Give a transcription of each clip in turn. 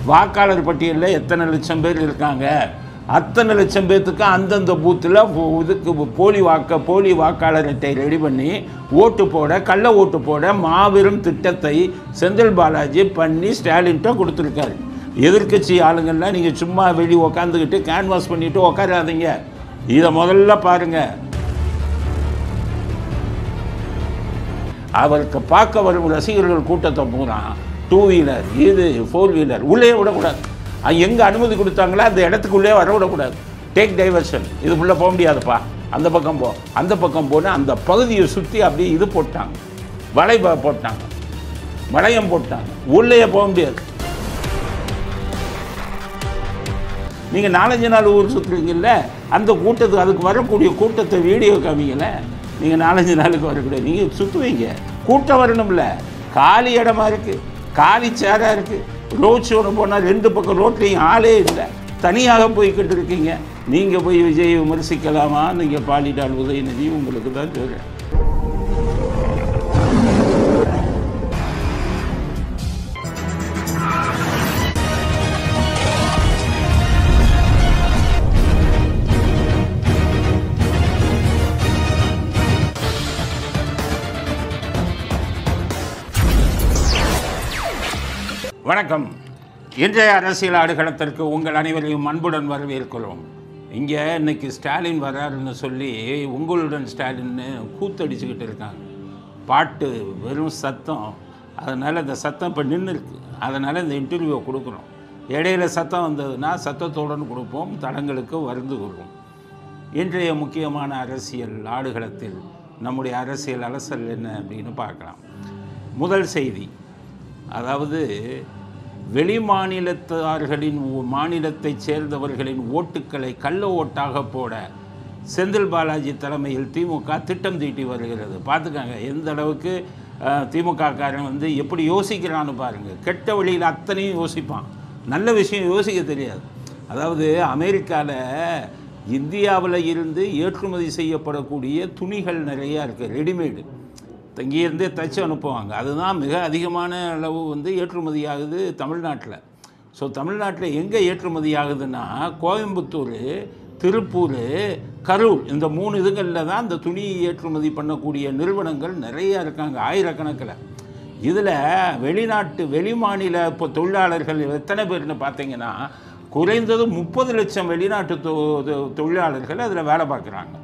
வாக்காளர் பட்டியலில் எத்தனை லட்சம் பேர் இருக்காங்க, அத்தனை லட்சம் பேர்த்துக்கு அந்தந்த பூத்தில் இதுக்கு போலி வாக்காளர் அட்டை ரெடி பண்ணி ஓட்டு போட, கள்ள ஓட்டு போட மாபெரும் திட்டத்தை செந்தில் பாலாஜி பண்ணி ஸ்டாலின்கிட்ட கொடுத்துருக்காரு. எதிர்க்கட்சி ஆளுங்கள்லாம் நீங்கள் சும்மா வெளியே உக்காந்துக்கிட்டு கேன்வாஸ் பண்ணிவிட்டு உக்காராதீங்க. இதை முதல்ல பாருங்கள். அவருக்கு பார்க்க வரும் ரசிகர்கள் கூட்டத்தை போகிறான். 2 வீலர் இது 4 வீலர் உள்ளே விடக்கூடாது. எங்கே அனுமதி கொடுத்தாங்களோ அந்த இடத்துக்குள்ளே வர விடக்கூடாது. டேக் டைவர்ஷன், இதுக்குள்ளே போக முடியாதுப்பா, அந்த பக்கம் போ, அந்த பக்கம் போனால் அந்த பகுதியை சுற்றி அப்படியே இது போட்டாங்க, போட்டாங்க, வளையம் போட்டாங்க, உள்ளே போக முடியாது. நீங்கள் 4-5 நாள் ஊர் சுற்றுறீங்கல்ல, அந்த கூட்டத்துக்கு அதுக்கு வரக்கூடிய கூட்டத்தை வீடியோ காமிங்கல. நீங்கள் 4-5 நாளுக்கு வரக்கூடாது, நீங்கள் சுற்றுவீங்க. கூட்டம் வரணும்ல, காலி இடமா இருக்குது, காலி சேராக இருக்குது. ரோட் ஷோன்னு போனால் 2 பக்கம் ரோட்லேயும் ஆளே இல்லை, தனியாக போய்கிட்டு இருக்கீங்க. நீங்கள் போய் விஜய் விமர்சிக்கலாமா? நீங்கள் பாலிடால் உதயநிதி உங்களுக்கு தான் சொல்கிறேன். வணக்கம். இன்றைய அரசியல் ஆடுகளத்திற்கு உங்கள் அனைவரையும் அன்புடன் வரவேற்கிறோம். இங்கே இன்னைக்கு ஸ்டாலின் வராருன்னு சொல்லி உங்களுடன் ஸ்டாலின்னு கூத்தடிச்சுக்கிட்டு இருக்காங்க. பாட்டு வெறும் சத்தம், அதனால் இந்த சத்தம் இப்போ நின்று இருக்குது. அதனால் இந்த இன்டர்வியூவை கொடுக்குறோம். இடையில சத்தம் வந்ததுன்னா சத்தத்தோடு கொடுப்போம், தடங்களுக்கு வருந்து கொள்வோம். இன்றைய முக்கியமான அரசியல் ஆடுகளத்தில் நம்முடைய அரசியல் அலசல் என்ன அப்படின்னு பார்க்கலாம். முதல் செய்தி, அதாவது வெளிமாநிலத்தார்களின் மாநிலத்தைச் சேர்ந்தவர்களின் ஓட்டுக்களை கள்ள ஓட்டாக போட செந்தில் பாலாஜி தலைமையில் திமுக திட்டம் தீட்டி வருகிறது. பார்த்துக்காங்க எந்த அளவுக்கு திமுககாரன் எப்படி யோசிக்கிறான்னு பாருங்கள். கெட்ட வழியில் அத்தனையும் யோசிப்பான், நல்ல விஷயம் யோசிக்க தெரியாது. அதாவது அமெரிக்காவில் இந்தியாவில் இருந்து ஏற்றுமதி செய்யப்படக்கூடிய துணிகள் நிறையா இருக்குது, ரெடிமேடு, இங்கேருந்தே தைச்சு அனுப்புவாங்க. அதுதான் மிக அதிகமான அளவு ஏற்றுமதி ஆகுது தமிழ்நாட்டில். ஸோ தமிழ்நாட்டில் எங்கே ஏற்றுமதி ஆகுதுன்னா கோயம்புத்தூர், திருப்பூர், கரூர், இந்த 3 இதுகளில் தான் இந்த துணி ஏற்றுமதி பண்ணக்கூடிய நிறுவனங்கள் நிறையா இருக்காங்க, ஆயிரக்கணக்கில். இதில் வெளிமாநில இப்போ தொழிலாளர்கள் எத்தனை பேர்னு பார்த்தீங்கன்னா குறைந்தது 30 லட்சம் வெளிநாட்டு தொழிலாளர்கள் அதில் வேலை பார்க்குறாங்க.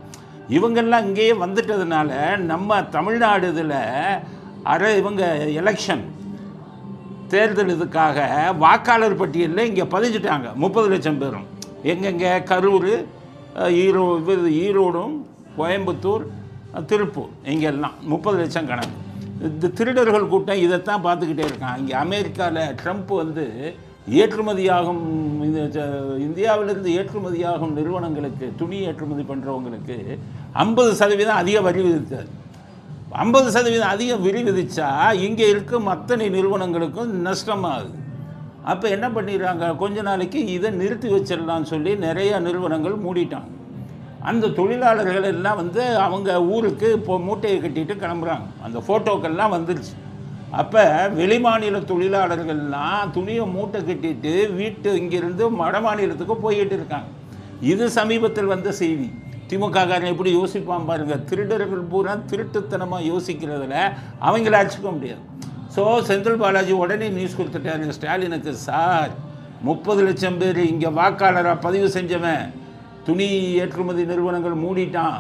இவங்கெல்லாம் இங்கேயே வந்துட்டதுனால நம்ம தமிழ்நாடு இதில் இவங்க எலெக்ஷன் தேர்தல் இதுக்காக வாக்காளர் பட்டியலில் இங்கே பதிஞ்சிட்டாங்க 30 லட்சம் பேரும். எங்கெங்கே? கரூர், ஈரோடும், கோயம்புத்தூர், திருப்பூர், இங்கெல்லாம் 30 லட்சம் கணக்கு. இந்த திருடர்கள் கூட்டம் இதைத்தான் பார்த்துக்கிட்டே இருக்கான். இங்கே அமெரிக்காவில் ட்ரம்ப் ஏற்றுமதியாகும் இந்தியாவிலிருந்து ஏற்றுமதியாகும் நிறுவனங்களுக்கு, துணி ஏற்றுமதி பண்ணுறவங்களுக்கு 50% அதிக வரி விதித்தார். 50% அதிக வரி விதித்தா இங்கே இருக்கும் அத்தனை நிறுவனங்களுக்கும் நஷ்டமாகுது. அப்போ என்ன பண்ணிடுறாங்க, கொஞ்ச நாளைக்கு இதை நிறுத்தி வச்சிடலான்னு சொல்லி நிறைய நிறுவனங்கள் மூடிட்டாங்க. அந்த தொழிலாளர்கள் எல்லாம் அவங்க ஊருக்கு இப்போ மூட்டையை கட்டிட்டு கிளம்புறாங்க. அந்த ஃபோட்டோக்கள்லாம் வந்துருச்சு. அப்போ வெளிமாநில தொழிலாளர்கள்லாம் துணியை மூட்டை கட்டிட்டு இங்கிருந்து வட மாநிலத்துக்கு போய்கிட்டு இருக்காங்க. இது சமீபத்தில் வந்த செய்தி. திமுககாரன் எப்படி யோசிப்பான் பாருங்கள். திருடர்கள் பூரா திருட்டுத்தனமாக யோசிக்கிறதுல அவங்கள அடிச்சுக்க முடியாது. ஸோ செந்தில் பாலாஜி உடனே நியூஸ் கொடுத்துட்டாரு ஸ்டாலினுக்கு, சார் 30 லட்சம் பேர் இங்கே வாக்காளராக பதிவு செஞ்சவன் துணி ஏற்றுமதி நிறுவனங்கள் மூடிட்டான்,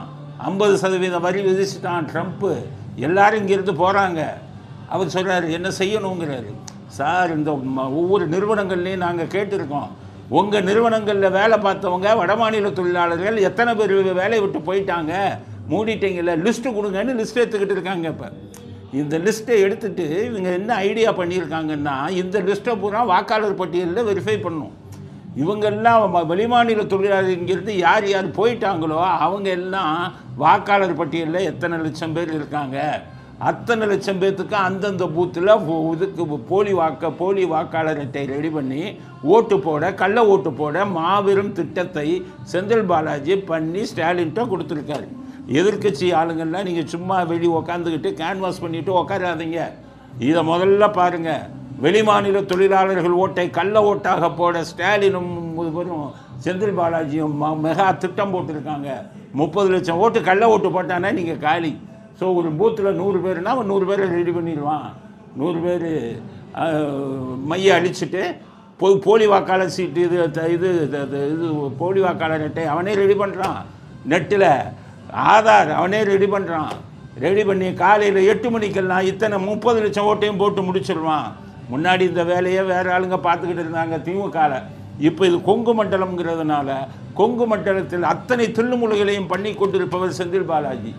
50% வரி விதிச்சிட்டான் ட்ரம்ப்பு, எல்லாரும் இங்கேருந்து போகிறாங்க. அவர் சொல்கிறார் என்ன செய்யணுங்கிறாரு. சார் இந்த ஒவ்வொரு நிறுவனங்கள்லையும் நாங்கள் கேட்டிருக்கோம், உங்கள் நிறுவனங்களில் வேலை பார்த்தவங்க வடமாநில தொழிலாளர்கள் எத்தனை பேர் வேலையை விட்டு போயிட்டாங்க, மூடிட்டீங்கல்ல, லிஸ்ட்டு கொடுங்கன்னு லிஸ்ட் எடுத்துக்கிட்டு இருக்காங்க. இப்போ இந்த லிஸ்ட்டை எடுத்துகிட்டு இவங்க என்ன ஐடியா பண்ணியிருக்காங்கன்னா இந்த லிஸ்ட்டை பூரா வாக்காளர் பட்டியலில் வெரிஃபை பண்ணணும். இவங்கெல்லாம் வெளிமாநில தொழிலாளர் இங்கிருந்து யார் யார் போயிட்டாங்களோ அவங்க எல்லாம் வாக்காளர் பட்டியலில் எத்தனை லட்சம் பேர் இருக்காங்க, அத்தனை லட்சம் பேர்த்துக்கு அந்தந்த பூத்தில் இதுக்கு போலி வாக்காளர் அட்டை ரெடி பண்ணி ஓட்டு போட, கள்ள ஓட்டு போட மாபெரும் திட்டத்தை செந்தில் பாலாஜி பண்ணி ஸ்டாலின்கிட்ட கொடுத்துருக்காரு. எதிர்க்கட்சி ஆளுங்கள்லாம் நீங்கள் சும்மா வெளியே உக்காந்துக்கிட்டு கேன்வாஸ் பண்ணிவிட்டு உக்காராதீங்க. இதை முதல்ல பாருங்கள். வெளிமாநில தொழிலாளர்கள் ஓட்டை கள்ள ஓட்டாக போட ஸ்டாலினும் செந்தில் பாலாஜியும் மெகா திட்டம் போட்டிருக்காங்க. 30 லட்சம் ஓட்டு கள்ள ஓட்டு போட்டானே நீங்கள் காலி. ஸோ ஒரு பூத்தில் 100 பேர்னா 100 பேரை ரெடி பண்ணிடுவான். 100 பேர் மைய அழிச்சிட்டு போலி வாக்காளர் சீட்டு இது போலி வாக்காளர் அட்டை அவனே ரெடி பண்ணுறான். நெட்டில் ஆதார் அவனே ரெடி பண்ணுறான். ரெடி பண்ணி காலையில் 8 மணிக்கெல்லாம் இத்தனை 30 லட்சம் ஓட்டையும் போட்டு முடிச்சிடுவான். முன்னாடி இந்த வேலையை வேறு ஆளுங்க பார்த்துக்கிட்டு இருந்தாங்க திமுகவில். இப்போ இது கொங்கு மண்டலம்ங்கிறதுனால கொங்கு மண்டலத்தில் அத்தனை தில்லுமுழுகளையும் பண்ணி கொண்டிருப்பவர் செந்தில் பாலாஜி.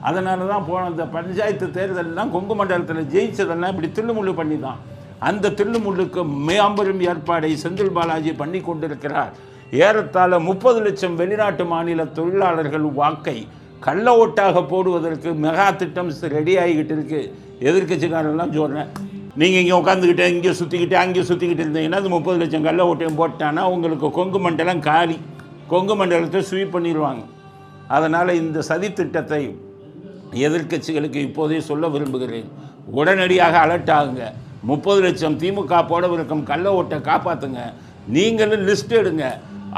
அதனால தான் போன அந்த பஞ்சாயத்து தேர்தலெலாம் கொங்கு மண்டலத்தில் ஜெயிச்சதெல்லாம் இப்படி தில்லுமுள்ளு பண்ணி தான். அந்த தில்லுமுள்ளுக்கு மேம்பெரும் ஏற்பாடை செந்தில் பாலாஜி பண்ணி கொண்டிருக்கிறார். ஏறத்தாழ 30 லட்சம் வெளிநாட்டு மாநில தொழிலாளர்கள் வாக்கை கள்ள ஓட்டாக போடுவதற்கு மெகா திட்டம் ரெடி ஆகிக்கிட்டு இருக்கு. எதிர்கட்சிக்காரெல்லாம் சொல்கிறேன், நீங்கள் இங்கே உட்காந்துக்கிட்டே இங்கே சுற்றிக்கிட்டு அங்கே சுற்றிக்கிட்டு இருந்தீங்கன்னா அது 30 லட்சம் கள்ள ஓட்டையும் போட்டானா உங்களுக்கு கொங்கு மண்டலம் காலி. கொங்கு மண்டலத்தை ஸ்வீப் பண்ணிடுவாங்க. அதனால் இந்த சதி திட்டத்தை எதிர்கட்சிகளுக்கு இப்போதே சொல்ல விரும்புகிறேன். உடனடியாக அலர்ட் ஆகுங்க. 30 லட்சம் திமுக போடவிருக்கும் கள்ள ஓட்டை காப்பாற்றுங்க. நீங்களும் லிஸ்ட் எடுங்க.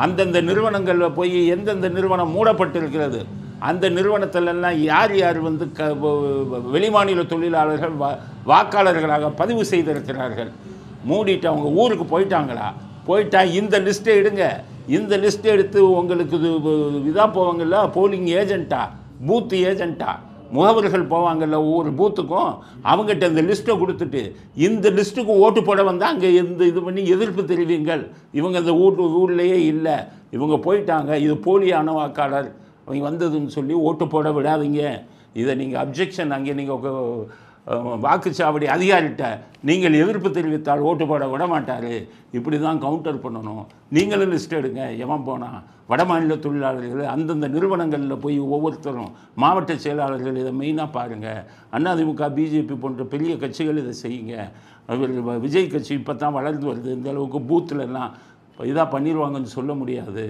அந்தந்த நிறுவனங்களில் போய் எந்தெந்த நிறுவனம் மூடப்பட்டிருக்கிறது அந்த நிறுவனத்திலெல்லாம் யார் யார் வந்து வெளிமாநில தொழிலாளர்கள் வாக்காளர்களாக பதிவு செய்திருக்கிறார்கள், மூடிட்டு அவங்க ஊருக்கு போயிட்டாங்களா, போயிட்டா இந்த லிஸ்ட்டை எடுங்க. இந்த லிஸ்ட்டை எடுத்து உங்களுக்கு இதாக போவாங்கள்ல போலிங் ஏஜெண்ட்டா பூத் ஏஜெண்ட்டா முகவர்கள் போவாங்கள்ல ஒவ்வொரு பூத்துக்கும் அவங்ககிட்ட இந்த லிஸ்ட்டை கொடுத்துட்டு இந்த லிஸ்ட்டுக்கு ஓட்டு போட வந்தால் அங்கே இது பண்ணி எதிர்ப்பு தெரிவிங்கள். இவங்க இந்த ஊர்லேயே இல்லை, இவங்க போயிட்டாங்க, இது போலியான வாக்காளர் அவங்க வந்ததுன்னு சொல்லி ஓட்டு போட விடாதீங்க. இதை நீங்கள் அப்ஜெக்ஷன் அங்கே நீங்கள் வாக்குச்சாவடி அதிகாரிகிட்ட நீங்கள் எதிர்ப்பு தெரிவித்தால் ஓட்டு போட விட மாட்டார். இப்படி தான் கவுண்டர் பண்ணணும். நீங்களும் லிஸ்ட் எடுங்க. எவன் போனால் வடமாநில தொழிலாளர்கள் அந்தந்த நிறுவனங்களில் போய் ஒவ்வொருத்தரும் மாவட்ட செயலாளர்கள் இதை மெயினாக பாருங்கள். அதிமுக பிஜேபி போன்ற பெரிய கட்சிகள் இதை செய்யுங்க. விஜய் கட்சி இப்போ தான் வளர்ந்து வருது. இந்த அளவுக்கு பூத்துலலாம் இதாக பண்ணிடுவாங்கன்னு சொல்ல முடியாது.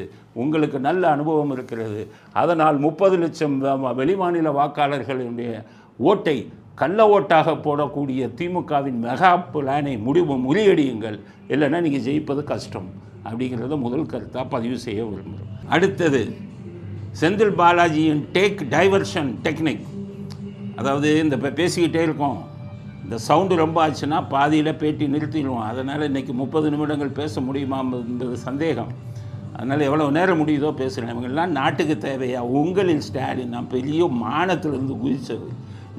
உங்களுக்கு நல்ல அனுபவம் இருக்கிறது. அதனால் 30 லட்சம் வெளிமாநில வாக்காளர்களுடைய ஓட்டை கள்ள ஓட்டாக போடக்கூடிய திமுகவின் மெகா பிளானை முறியடியுங்கள். இல்லைன்னா நீங்கள் ஜெயிப்பது கஷ்டம் அப்படிங்கிறத முதல் கருத்தாக பதிவு செய்ய விரும்புகிறோம். அடுத்தது செந்தில் பாலாஜியின் டேக் டைவர்ஷன் டெக்னிக். அதாவது இந்த பேசிக்கிட்டே இருக்கோம், இந்த சவுண்டு ரொம்ப ஆச்சுன்னா பாதியில் பேட்டி நிறுத்திடுவோம். அதனால் இன்றைக்கி 30 நிமிடங்கள் பேச முடியுமா என்பது சந்தேகம். அதனால் எவ்வளோ நேரம் முடியுதோ பேசுகிறேன். இவங்கெல்லாம் நாட்டுக்கு தேவையா? உங்களின் ஸ்டாலின் நான் பெரிய மானத்திலிருந்து குதித்தது.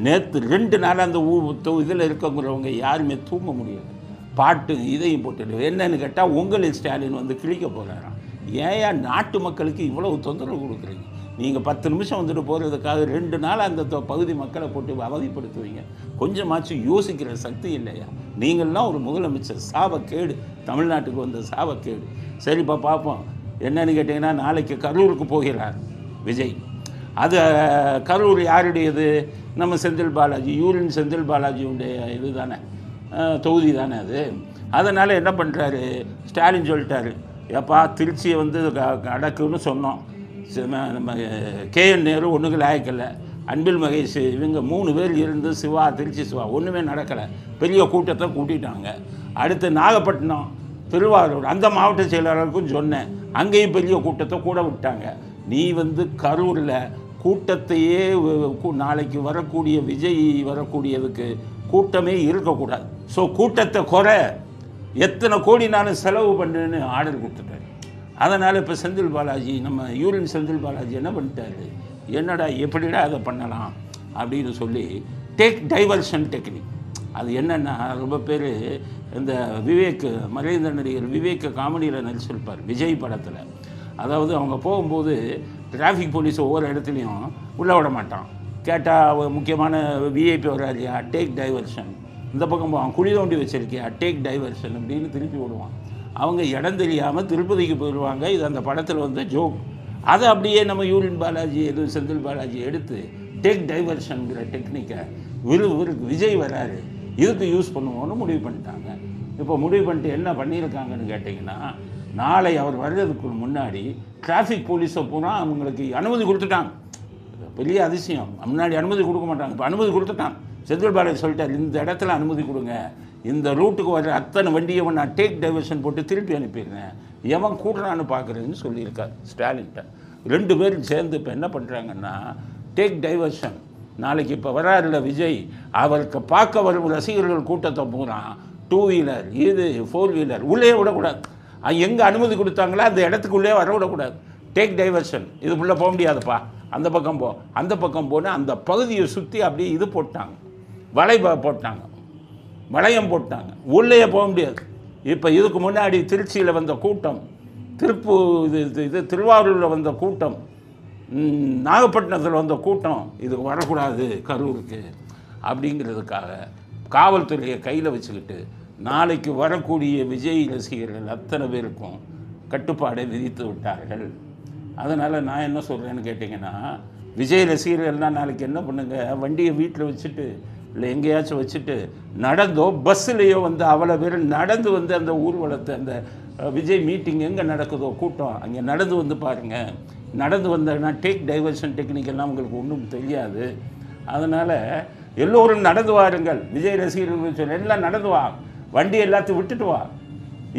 நேற்று 2 நாள் அந்த இதில் இருக்கவங்கிறவங்க யாருமே தூங்க முடியாது. பாட்டு இதையும் போட்டுடு என்னன்னு கேட்டால் உங்களின் ஸ்டாலின் வந்து கிழிக்க போகிறாராம். ஏன் நாட்டு மக்களுக்கு இவ்வளவு தொந்தரவு கொடுக்குறீங்க? நீங்கள் 10 நிமிஷம் வந்துட்டு போகிறதுக்காக 2 நாள் அந்த பகுதி மக்களை போட்டு அவதிப்படுத்துவீங்க. கொஞ்சமாச்சும் யோசிக்கிற சக்தி இல்லையா? நீங்கள்லாம் ஒரு முதலமைச்சர், சாபக்கேடு, தமிழ்நாட்டுக்கு வந்த சாபக்கேடு. சரிப்பா பார்ப்போம். என்னன்னு கேட்டிங்கன்னா நாளைக்கு கரூருக்கு போகிறார் விஜய். அது கரூர் யாருடையது? நம்ம செந்தில் பாலாஜி, யூரின் செந்தில் பாலாஜியுடைய இது தானே, தொகுதி தானே அது. அதனால் என்ன பண்ணுறாரு ஸ்டாலின் சொல்லிட்டாரு, ஏப்பா திருச்சியை வந்து அடக்குன்னு சொன்னோம். நம்ம கேஎன் நேரு ஒன்றுக்கு லாயக்கலை, அன்பில் மகேஷ் இவங்க 3 பேர் இருந்து சிவா, திருச்சி சிவா ஒன்றுமே நடக்கலை. பெரிய கூட்டத்தை கூட்டிட்டாங்க. அடுத்து நாகப்பட்டினம், திருவாரூர் அந்த மாவட்ட செயலாளருக்கும் சொன்னேன், அங்கேயும் பெரிய கூட்டத்தை கூட விட்டாங்க. நீ வந்து கரூரில் கூட்டத்தையே நாளைக்கு வரக்கூடிய விஜய் வரக்கூடியதுக்கு கூட்டமே இருக்கக்கூடாது. ஸோ கூட்டத்தை குறை, எத்தனை கோடினாலும் செலவு பண்ணுன்னு ஆர்டர் கொடுத்துட்டாரு. அதனால் இப்போ செந்தில் பாலாஜி, நம்ம யூரின் செந்தில் பாலாஜி என்ன பண்ணிட்டாரு, என்னடா எப்படிடா அதை பண்ணலாம் அப்படின்னு சொல்லி டேக் டைவர்ஷன் டெக்னிக். அது என்னென்னா, ரொம்ப பேர் இந்த விவேக், மறைந்த நடிகர் விவேக் காமெடியில் நடிச்சிருப்பார் விஜய் படத்தில். அதாவது அவங்க போகும்போது டிராஃபிக் போலீஸ் ஒவ்வொரு இடத்துலையும் உள்ளே விட மாட்டான். கேட்டால் முக்கியமான விஐபி வராதியா, டேக் டைவர்ஷன். இந்த பக்கம் போவான், குழி தோண்டி வச்சிருக்கியா, டேக் டைவர்ஷன் அப்படின்னு திருப்பி விடுவான். அவங்க இடம் தெரியாமல் திருப்பதிக்கு போயிடுவாங்க. இது அந்த படத்தில் வந்த ஜோக். அதை அப்படியே நம்ம யூரின் பாலாஜி, எதுவும் செந்தில் பாலாஜி எடுத்து டேக் டைவர்ஷனுங்கிற டெக்னிக்கை விஜய் வராரு இதுக்கு யூஸ் பண்ணுவோன்னு முடிவு பண்ணிட்டாங்க. இப்போ முடிவு பண்ணிட்டு என்ன பண்ணியிருக்காங்கன்னு கேட்டிங்கன்னா, நாளை அவர் வர்றதுக்கு முன்னாடி டிராஃபிக் போலீஸை பூரா அவங்களுக்கு அனுமதி கொடுத்துட்டாங்க. பெரிய அதிசயம், முன்னாடி அனுமதி கொடுக்க மாட்டாங்க, இப்போ அனுமதி கொடுத்துட்டாங்க. செந்தில் பாலாஜி சொல்லிட்டார், இந்த இடத்துல அனுமதி கொடுங்க, இந்த ரூட்டுக்கு வர அத்தனை வண்டியை நான் டேக் டைவர்ஷன் போட்டு திருப்பி அனுப்பிடுறேன், எவன் கூடுறான்னு பார்க்குறதுன்னு சொல்லியிருக்கார் ஸ்டாலின்கிட்ட. 2 பேரும் சேர்ந்து இப்போ என்ன பண்ணுறாங்கன்னா டேக் டைவர்ஷன். நாளைக்கு இப்போ வராருல விஜய், அவருக்கு பார்க்க வரும் ரசிகர்கள் கூட்டத்தை போகிறான், 2 வீலர் இது 4 வீலர் உள்ளே விடக்கூடாது. எங்கே அனுமதி கொடுத்தாங்களோ அந்த இடத்துக்குள்ளே வர விடக்கூடாது. டேக் டைவர்ஷன், இது உள்ளே போக முடியாதுப்பா, அந்த பக்கம் போ, அந்த பக்கம் போனால் அந்த பகுதியை சுற்றி அப்படியே இது போட்டாங்க, போட்டாங்க, வளையம் போட்டாங்க, உள்ளே போக முடியாது. இப்போ இதுக்கு முன்னாடி திருச்சியில் வந்த கூட்டம், திருவாரூரில் வந்த கூட்டம், நாகப்பட்டினத்தில் வந்த கூட்டம், இதுக்கு வரக்கூடாது கரூருக்கு அப்படிங்கிறதுக்காக காவல்துறையை கையில் வச்சுக்கிட்டு நாளைக்கு வரக்கூடிய விஜய் ரசிகர்கள் அத்தனை பேருக்கும் கட்டுப்பாடை விதித்து விட்டார்கள். அதனால் நான் என்ன சொல்கிறேன்னு கேட்டிங்கன்னா, விஜய் ரசிகர்கள்னால் நாளைக்கு என்ன பண்ணுங்க, வண்டியை வீட்டில் வச்சுட்டு இல்லை எங்கேயாச்சும் வச்சுட்டு நடந்தோ பஸ்ஸுலேயோ வந்து அவ்வளோ பேர் நடந்து வந்து அந்த ஊர்வலத்தை, அந்த விஜய் மீட்டிங் எங்கே நடக்குதோ கூட்டம் அங்கே நடந்து வந்து பாருங்கள். நடந்து வந்தேன்னா டேக் டைவர்ஷன் டெக்னிக் எல்லாம் உங்களுக்கு ஒன்றும் தெரியாது. அதனால் எல்லோரும் நடந்து வாருங்கள். விஜய் ரசிகர்கள் சொல்ல எல்லாம் நடந்து வா, வண்டி எல்லாத்தையும் விட்டுட்டு வா.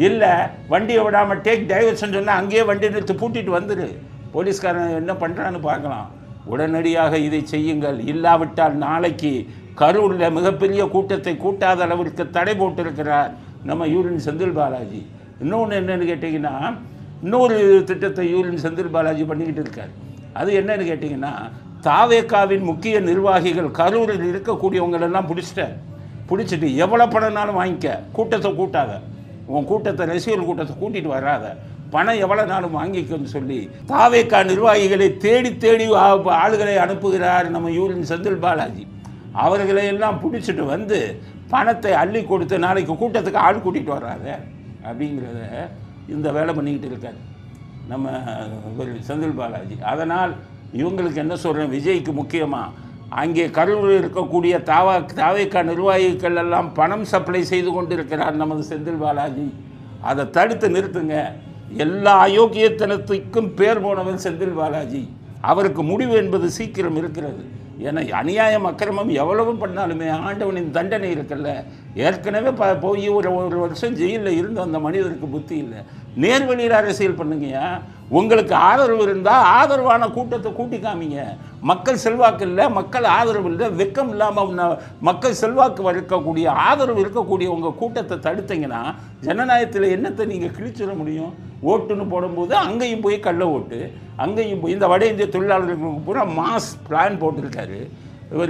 இல்லை வண்டியை விடாமல் டேக் டைவர்ஷன் சொன்னால் அங்கேயே வண்டி நிறுத்தி பூட்டிட்டு வந்துடு, போலீஸ்காரன் என்ன பண்ணுறான்னு பார்க்கலாம். உடனடியாக இதை செய்யுங்கள். இல்லாவிட்டால் நாளைக்கு கரூரில் மிகப்பெரிய கூட்டத்தை கூட்டாத அளவிற்கு தடை போட்டிருக்கிறார் நம்ம யூரின் செந்தில் பாலாஜி. இன்னொன்று என்னென்னு கேட்டிங்கன்னா, இன்னொரு திட்டத்தை யூரின் செந்தில் பாலாஜி பண்ணிக்கிட்டு இருக்கார். அது என்னன்னு கேட்டிங்கன்னா, தாவேக்காவின் முக்கிய நிர்வாகிகள் கரூரில் இருக்கக்கூடியவங்களெல்லாம் பிடிச்சிட்டு எவ்வளோ பணம்னாலும் வாங்கிக்க, கூட்டத்தை கூட்டாத, உன் கூட்டத்தை ரசிகர்கள் கூட்டத்தை கூட்டிகிட்டு வராத, பணம் எவ்வளோ நாளும் வாங்கிக்கன்னு சொல்லி தாவேக்கா நிர்வாகிகளை தேடி ஆளுகளை அனுப்புகிறார் நம்ம யூரின் செந்தில் பாலாஜி. அவர்களை எல்லாம் பிடிச்சிட்டு வந்து பணத்தை அள்ளி கொடுத்து நாளைக்கு கூட்டத்துக்கு ஆள் கூட்டிகிட்டு வர்றாங்க அப்படிங்கிறத இந்த வேலை பண்ணிக்கிட்டு இருக்கார் நம்ம செந்தில் பாலாஜி. அதனால் இவங்களுக்கு என்ன சொல்கிறேன், விஜய்க்கு முக்கியமாக அங்கே கரூரில் இருக்கக்கூடிய தாவேக்கா நிர்வாகிகள் எல்லாம் பணம் சப்ளை செய்து கொண்டிருக்கிறார் நமது செந்தில் பாலாஜி. அதை தடுத்து நிறுத்துங்க. எல்லா அயோக்கியத்தனத்துக்கும் பேர் போனவர் செந்தில் பாலாஜி. அவருக்கு முடிவு என்பது சீக்கிரம் இருக்கிறது. ஏன்னா அநியாயம் அக்கிரமம் எவ்வளவு பண்ணாலுமே ஆண்டவனின் தண்டனை இருக்குல்ல. ஏற்கனவே போய் ஒரு வருஷம் ஜெயிலில் இருந்து அந்த மனிதருக்கு புத்தி இல்லை. நேர்வழியில் அரசியல் பண்ணுங்கயா. உங்களுக்கு ஆதரவு இருந்தால் ஆதரவான கூட்டத்தை கூட்டி காமிங்க. மக்கள் செல்வாக்கு இல்லை, மக்கள் ஆதரவு இல்லை, வெக்கம் இல்லாமல் மக்கள் செல்வாக்கு இருக்கக்கூடிய ஆதரவு இருக்கக்கூடிய உங்கள் கூட்டத்தை தடுத்தீங்கன்னா ஜனநாயகத்தில் என்னத்தை நீங்கள் கிழிச்சிட முடியும்? ஓட்டுன்னு போடும்போது அங்கேயும் போய் கள்ள ஓட்டு, அங்கேயும் போய் இந்த வட இந்திய தொழிலாளர்களுக்கு பூரா மாஸ் பிளான் போட்டிருக்காரு